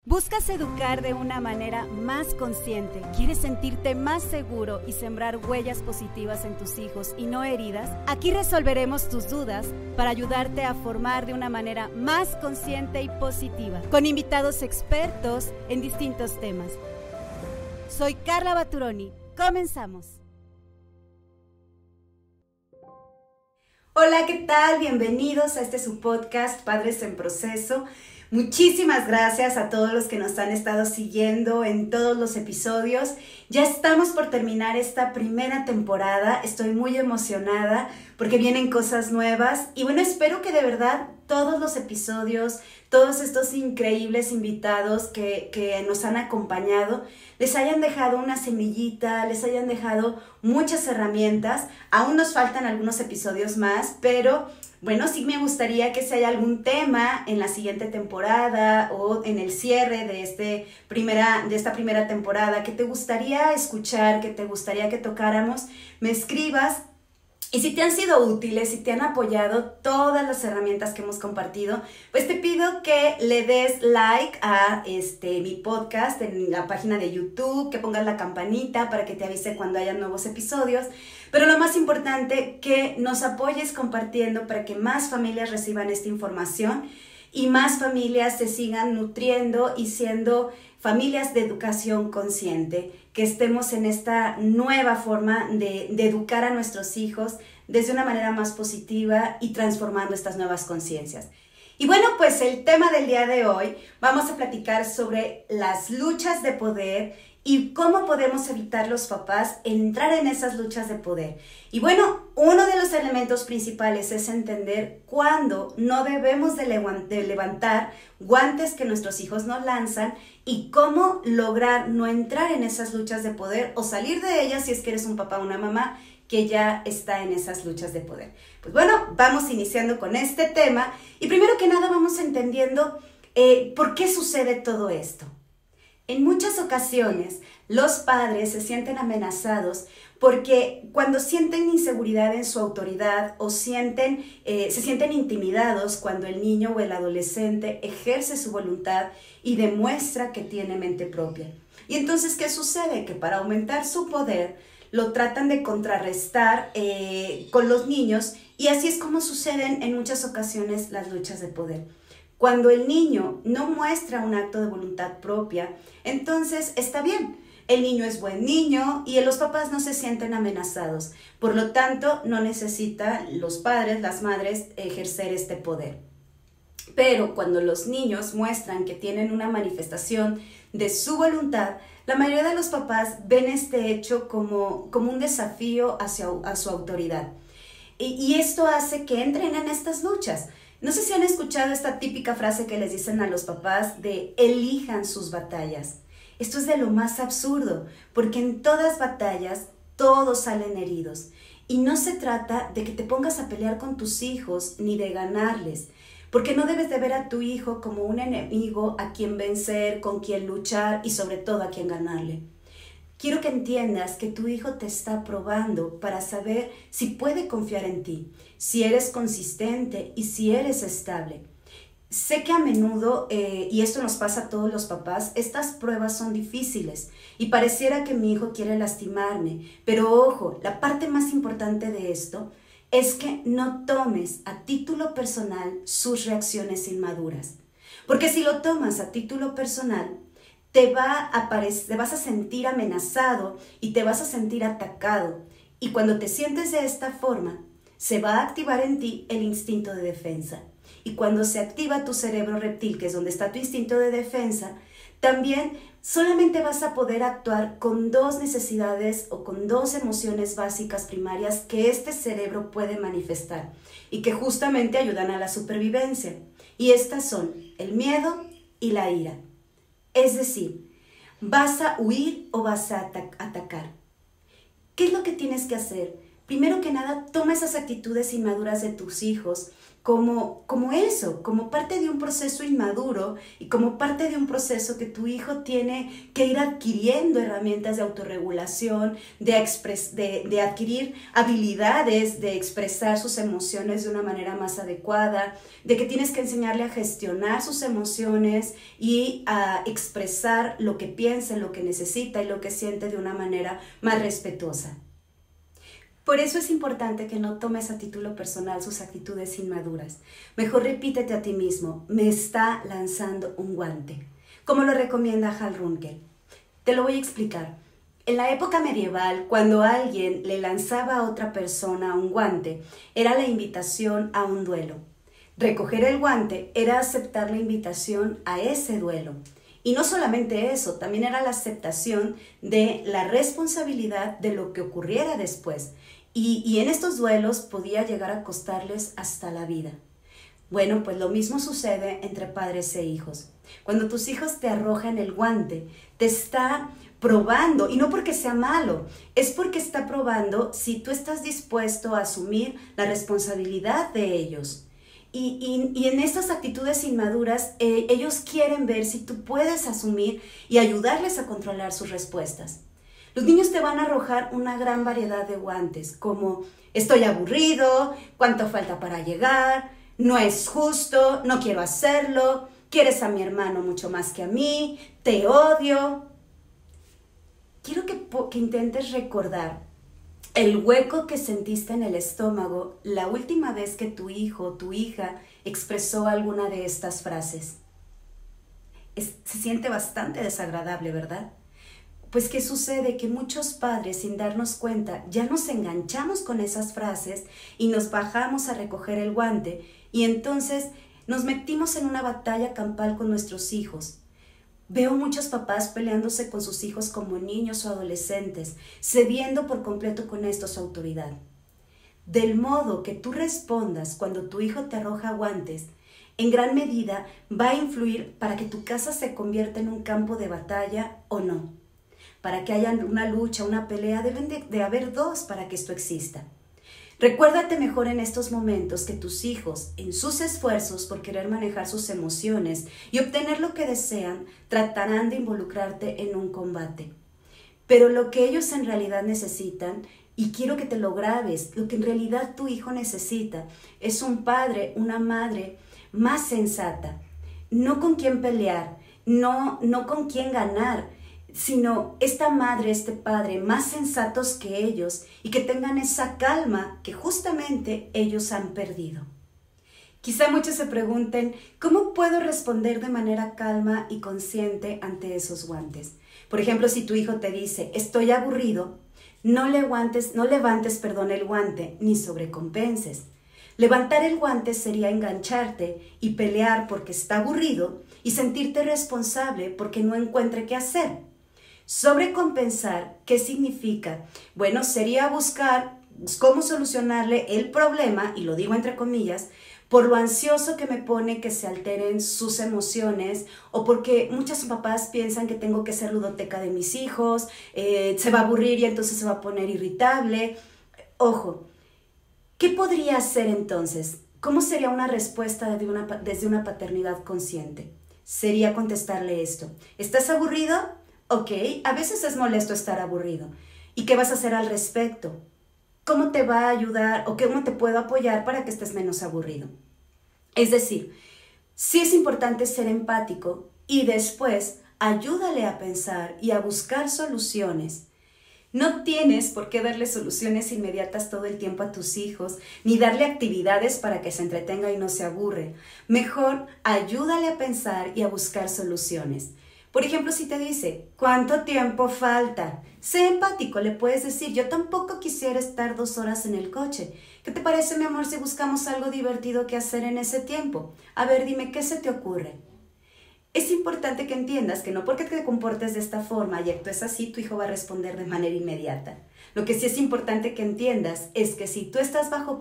¿Buscas educar de una manera más consciente? ¿Quieres sentirte más seguro y sembrar huellas positivas en tus hijos y no heridas? Aquí resolveremos tus dudas para ayudarte a formar de una manera más consciente y positiva, con invitados expertos en distintos temas. Soy Carla Baturoni. Comenzamos. Hola, ¿qué tal? Bienvenidos a este su podcast Padres en Proceso. Muchísimas gracias a todos los que nos han estado siguiendo en todos los episodios. Ya estamos por terminar esta primera temporada. Estoy muy emocionada porque vienen cosas nuevas. Y bueno, espero que de verdad todos los episodios, todos estos increíbles invitados que nos han acompañado, les hayan dejado una semillita, les hayan dejado muchas herramientas. Aún nos faltan algunos episodios más, pero bueno, sí me gustaría que si hay algún tema en la siguiente temporada o en el cierre de esta primera temporada que te gustaría escuchar, que te gustaría que tocáramos, me escribas. Y si te han sido útiles, si te han apoyado todas las herramientas que hemos compartido, pues te pido que le des like a mi podcast en la página de YouTube, que pongas la campanita para que te avise cuando haya nuevos episodios. Pero lo más importante, que nos apoyes compartiendo para que más familias reciban esta información y más familias se sigan nutriendo y siendo familias de educación consciente, que estemos en esta nueva forma de educar a nuestros hijos desde una manera más positiva y transformando estas nuevas conciencias. Y bueno, pues el tema del día de hoy, vamos a platicar sobre las luchas de poder y cómo podemos evitar los papás entrar en esas luchas de poder. Y bueno, uno de los elementos principales es entender cuándo no debemos de levantar guantes que nuestros hijos nos lanzan y cómo lograr no entrar en esas luchas de poder o salir de ellas si es que eres un papá o una mamá que ya está en esas luchas de poder. Pues bueno, vamos iniciando con este tema y primero que nada vamos entendiendo por qué sucede todo esto. En muchas ocasiones, los padres se sienten amenazados porque cuando sienten inseguridad en su autoridad o se sienten intimidados cuando el niño o el adolescente ejerce su voluntad y demuestra que tiene mente propia. Y entonces, ¿qué sucede? Que para aumentar su poder, lo tratan de contrarrestar con los niños y así es como suceden en muchas ocasiones las luchas de poder. Cuando el niño no muestra un acto de voluntad propia, entonces está bien. El niño es buen niño y los papás no se sienten amenazados. Por lo tanto, no necesitan los padres, las madres, ejercer este poder. Pero cuando los niños muestran que tienen una manifestación de su voluntad, la mayoría de los papás ven este hecho como un desafío a su autoridad. Y esto hace que entren en estas luchas. No sé si han escuchado esta típica frase que les dicen a los papás de elijan sus batallas. Esto es de lo más absurdo, porque en todas batallas todos salen heridos. Y no se trata de que te pongas a pelear con tus hijos ni de ganarles, porque no debes de ver a tu hijo como un enemigo a quien vencer, con quien luchar y sobre todo a quien ganarle. Quiero que entiendas que tu hijo te está probando para saber si puede confiar en ti, si eres consistente y si eres estable. Sé que a menudo, y esto nos pasa a todos los papás, estas pruebas son difíciles y pareciera que mi hijo quiere lastimarme, pero ojo, la parte más importante de esto es que no tomes a título personal sus reacciones inmaduras, porque si lo tomas a título personal, te vas a sentir amenazado y te vas a sentir atacado. Y cuando te sientes de esta forma, se va a activar en ti el instinto de defensa. Y cuando se activa tu cerebro reptil, que es donde está tu instinto de defensa, también solamente vas a poder actuar con dos necesidades o con dos emociones básicas primarias que este cerebro puede manifestar y que justamente ayudan a la supervivencia. Y estas son el miedo y la ira. Es decir, ¿vas a huir o vas a atacar? ¿Qué es lo que tienes que hacer? primero que nada, toma esas actitudes inmaduras de tus hijos como eso, como parte de un proceso inmaduro y como parte de un proceso que tu hijo tiene que ir adquiriendo herramientas de autorregulación, de adquirir habilidades, de expresar sus emociones de una manera más adecuada, de que tienes que enseñarle a gestionar sus emociones y a expresar lo que piensa, lo que necesita y lo que siente de una manera más respetuosa. Por eso es importante que no tomes a título personal sus actitudes inmaduras. Mejor repítete a ti mismo, me está lanzando un guante, como lo recomienda Hal Runkel. Te lo voy a explicar. En la época medieval, cuando alguien le lanzaba a otra persona un guante, era la invitación a un duelo. Recoger el guante era aceptar la invitación a ese duelo. Y no solamente eso, también era la aceptación de la responsabilidad de lo que ocurriera después. Y en estos duelos podía llegar a costarles hasta la vida. Bueno, pues lo mismo sucede entre padres e hijos. Cuando tus hijos te arrojan el guante, te está probando, y no porque sea malo, es porque está probando si tú estás dispuesto a asumir la responsabilidad de ellos. Y en estas actitudes inmaduras, ellos quieren ver si tú puedes asumir y ayudarles a controlar sus respuestas. Los niños te van a arrojar una gran variedad de guantes, como estoy aburrido, cuánto falta para llegar, no es justo, no quiero hacerlo, quieres a mi hermano mucho más que a mí, te odio. Quiero que intentes recordar el hueco que sentiste en el estómago la última vez que tu hijo o tu hija expresó alguna de estas frases. Se siente bastante desagradable, ¿verdad? Pues, ¿qué sucede? Que muchos padres, sin darnos cuenta, ya nos enganchamos con esas frases y nos bajamos a recoger el guante y entonces nos metimos en una batalla campal con nuestros hijos. Veo muchos papás peleándose con sus hijos como niños o adolescentes, cediendo por completo con esto su autoridad. Del modo que tú respondas cuando tu hijo te arroja guantes, en gran medida va a influir para que tu casa se convierta en un campo de batalla o no. Para que haya una lucha, una pelea, deben de haber dos para que esto exista. Recuérdate mejor en estos momentos que tus hijos, en sus esfuerzos por querer manejar sus emociones y obtener lo que desean, tratarán de involucrarte en un combate. Pero lo que ellos en realidad necesitan, y quiero que te lo grabes, lo que en realidad tu hijo necesita, es un padre, una madre más sensata. No con quién pelear, no con quién ganar, sino esta madre, este padre, más sensatos que ellos y que tengan esa calma que justamente ellos han perdido. Quizá muchos se pregunten, ¿cómo puedo responder de manera calma y consciente ante esos guantes? Por ejemplo, si tu hijo te dice, estoy aburrido, no levantes el guante ni sobrecompenses. Levantar el guante sería engancharte y pelear porque está aburrido y sentirte responsable porque no encuentre qué hacer. Sobrecompensar, ¿qué significa? Bueno, sería buscar cómo solucionarle el problema, y lo digo entre comillas, por lo ansioso que me pone que se alteren sus emociones, o porque muchos papás piensan que tengo que ser ludoteca de mis hijos, se va a aburrir y entonces se va a poner irritable. Ojo, ¿qué podría hacer entonces? ¿Cómo sería una respuesta desde una paternidad consciente? Sería contestarle esto: ¿estás aburrido? Ok, a veces es molesto estar aburrido. ¿Y qué vas a hacer al respecto? ¿Cómo te va a ayudar o cómo te puedo apoyar para que estés menos aburrido? Es decir, sí es importante ser empático y después ayúdale a pensar y a buscar soluciones. No tienes por qué darle soluciones inmediatas todo el tiempo a tus hijos, ni darle actividades para que se entretenga y no se aburre. Mejor ayúdale a pensar y a buscar soluciones. Por ejemplo, si te dice, ¿cuánto tiempo falta? Sé empático, le puedes decir, yo tampoco quisiera estar 2 horas en el coche. ¿Qué te parece, mi amor, si buscamos algo divertido que hacer en ese tiempo? A ver, dime, ¿qué se te ocurre? Es importante que entiendas que no porque te comportes de esta forma y actúes así, tu hijo va a responder de manera inmediata. Lo que sí es importante que entiendas es que si tú estás bajo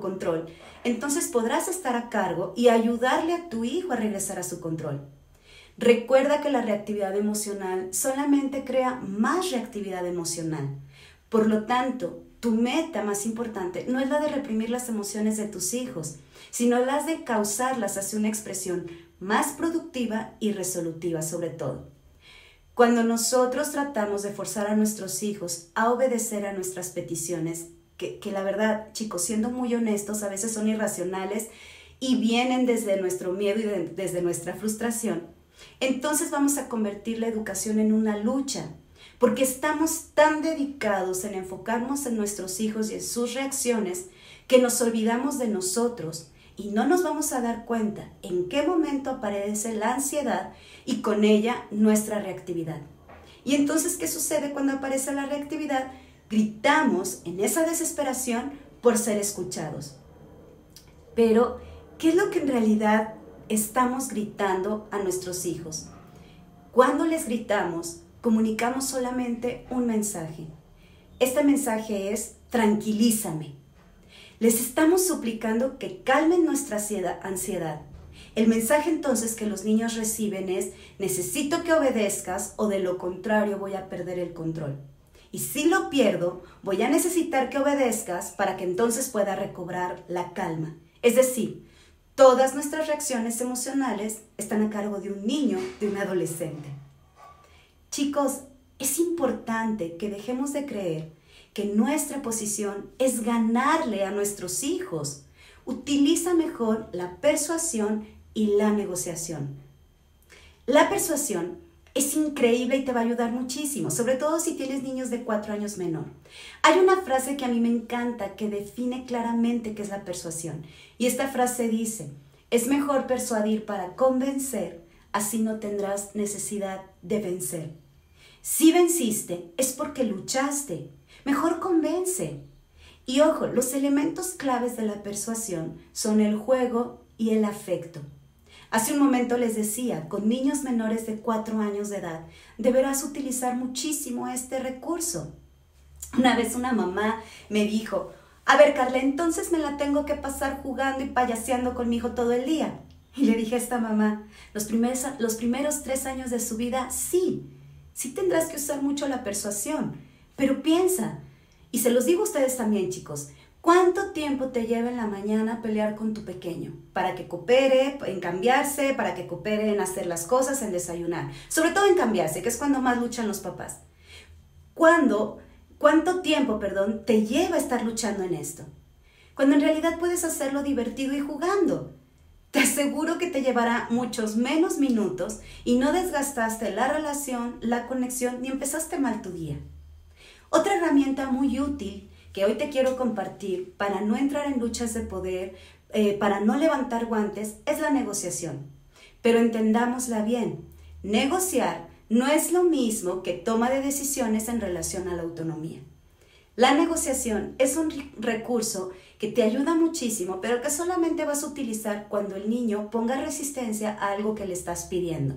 control, entonces podrás estar a cargo y ayudarle a tu hijo a regresar a su control. Recuerda que la reactividad emocional solamente crea más reactividad emocional. Por lo tanto, tu meta más importante no es la de reprimir las emociones de tus hijos, sino las de causarlas hacia una expresión más productiva y resolutiva sobre todo. Cuando nosotros tratamos de forzar a nuestros hijos a obedecer a nuestras peticiones, que la verdad, chicos, siendo muy honestos, a veces son irracionales y vienen desde nuestro miedo y desde nuestra frustración, entonces vamos a convertir la educación en una lucha, porque estamos tan dedicados en enfocarnos en nuestros hijos y en sus reacciones que nos olvidamos de nosotros y no nos vamos a dar cuenta en qué momento aparece la ansiedad y con ella nuestra reactividad. Y entonces, ¿qué sucede cuando aparece la reactividad? Gritamos en esa desesperación por ser escuchados. Pero, ¿qué es lo que en realidad estamos gritando a nuestros hijos? Cuando les gritamos, comunicamos solamente un mensaje. Este mensaje es: tranquilízame. Les estamos suplicando que calmen nuestra ansiedad. El mensaje entonces que los niños reciben es: necesito que obedezcas o de lo contrario voy a perder el control. Y si lo pierdo, voy a necesitar que obedezcas para que entonces pueda recobrar la calma. Es decir, todas nuestras reacciones emocionales están a cargo de un niño, de un adolescente. Chicos, es importante que dejemos de creer que nuestra posición es ganarle a nuestros hijos. Utiliza mejor la persuasión y la negociación. La persuasión es increíble y te va a ayudar muchísimo, sobre todo si tienes niños de 4 años menor. Hay una frase que a mí me encanta que define claramente qué es la persuasión. Y esta frase dice: es mejor persuadir para convencer, así no tendrás necesidad de vencer. Si venciste, es porque luchaste. Mejor convence. Y ojo, los elementos claves de la persuasión son el juego y el afecto. Hace un momento les decía, con niños menores de 4 años de edad, deberás utilizar muchísimo este recurso. Una vez una mamá me dijo: a ver, Carla, entonces me la tengo que pasar jugando y payaseando con mi hijo todo el día. Y le dije a esta mamá: los primeros 3 años de su vida, sí tendrás que usar mucho la persuasión, pero piensa, y se los digo a ustedes también, chicos, ¿cuánto tiempo te lleva en la mañana pelear con tu pequeño? Para que coopere en cambiarse, para que coopere en hacer las cosas, en desayunar. Sobre todo en cambiarse, que es cuando más luchan los papás. ¿Cuánto tiempo, te lleva estar luchando en esto? Cuando en realidad puedes hacerlo divertido y jugando. Te aseguro que te llevará muchos menos minutos y no desgastaste la relación, la conexión, ni empezaste mal tu día. Otra herramienta muy útil que hoy te quiero compartir para no entrar en luchas de poder, para no levantar guantes, es la negociación. Pero entendámosla bien, negociar no es lo mismo que toma de decisiones en relación a la autonomía. La negociación es un recurso que te ayuda muchísimo, pero que solamente vas a utilizar cuando el niño ponga resistencia a algo que le estás pidiendo.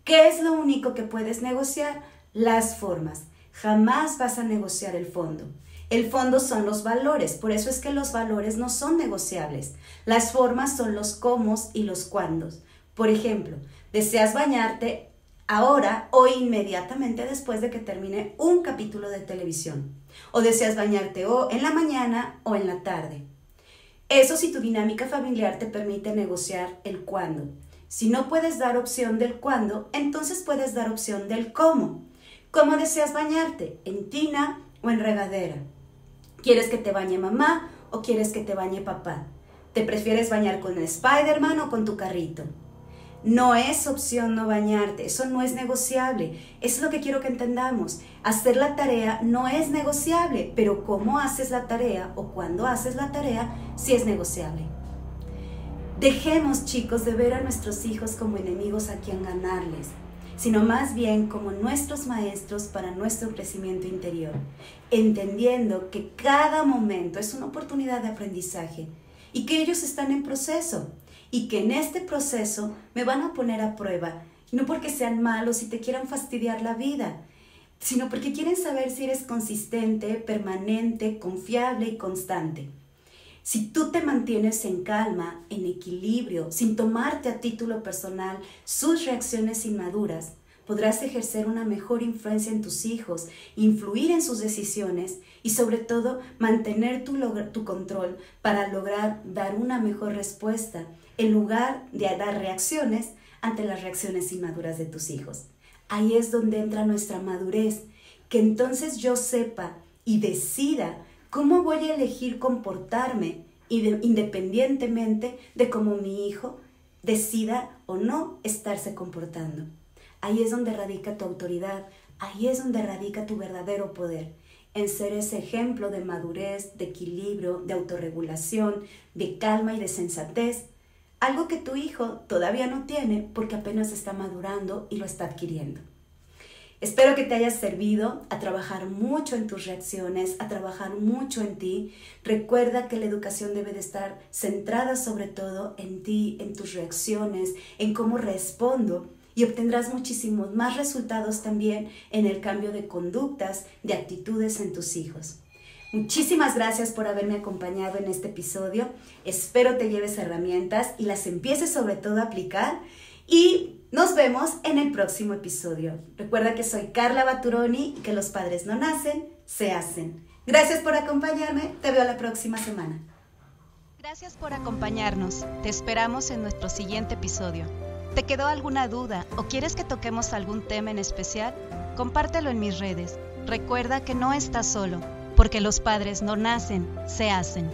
¿Qué es lo único que puedes negociar? Las formas. Jamás vas a negociar el fondo. El fondo son los valores, por eso es que los valores no son negociables. Las formas son los cómo y los cuándos. Por ejemplo, ¿deseas bañarte ahora o inmediatamente después de que termine un capítulo de televisión? ¿O deseas bañarte o en la mañana o en la tarde? Eso si tu dinámica familiar te permite negociar el cuándo. Si no puedes dar opción del cuándo, entonces puedes dar opción del cómo. ¿Cómo deseas bañarte? ¿En tina o en regadera? ¿Quieres que te bañe mamá o quieres que te bañe papá? ¿Te prefieres bañar con el Spider-Man o con tu carrito? No es opción no bañarte, eso no es negociable. Eso es lo que quiero que entendamos. Hacer la tarea no es negociable, pero cómo haces la tarea o cuándo haces la tarea sí es negociable. Dejemos, chicos, de ver a nuestros hijos como enemigos a quien ganarles, sino más bien como nuestros maestros para nuestro crecimiento interior, entendiendo que cada momento es una oportunidad de aprendizaje y que ellos están en proceso. Y que en este proceso me van a poner a prueba, no porque sean malos y te quieran fastidiar la vida, sino porque quieren saber si eres consistente, permanente, confiable y constante. Si tú te mantienes en calma, en equilibrio, sin tomarte a título personal sus reacciones inmaduras, podrás ejercer una mejor influencia en tus hijos, influir en sus decisiones y sobre todo mantener tu control para lograr dar una mejor respuesta en lugar de dar reacciones ante las reacciones inmaduras de tus hijos. Ahí es donde entra nuestra madurez, que entonces yo sepa y decida cómo voy a elegir comportarme independientemente de cómo mi hijo decida o no estarse comportando. Ahí es donde radica tu autoridad, ahí es donde radica tu verdadero poder, en ser ese ejemplo de madurez, de equilibrio, de autorregulación, de calma y de sensatez, algo que tu hijo todavía no tiene porque apenas está madurando y lo está adquiriendo. Espero que te haya servido a trabajar mucho en tus reacciones, a trabajar mucho en ti. Recuerda que la educación debe de estar centrada sobre todo en ti, en tus reacciones, en cómo respondo, y obtendrás muchísimos más resultados también en el cambio de conductas, de actitudes en tus hijos. Muchísimas gracias por haberme acompañado en este episodio. Espero te lleves herramientas y las empieces sobre todo a aplicar. Y nos vemos en el próximo episodio. Recuerda que soy Carla Baturoni y que los padres no nacen, se hacen. Gracias por acompañarme. Te veo la próxima semana. Gracias por acompañarnos. Te esperamos en nuestro siguiente episodio. ¿Te quedó alguna duda o quieres que toquemos algún tema en especial? Compártelo en mis redes. Recuerda que no estás solo, porque los padres no nacen, se hacen.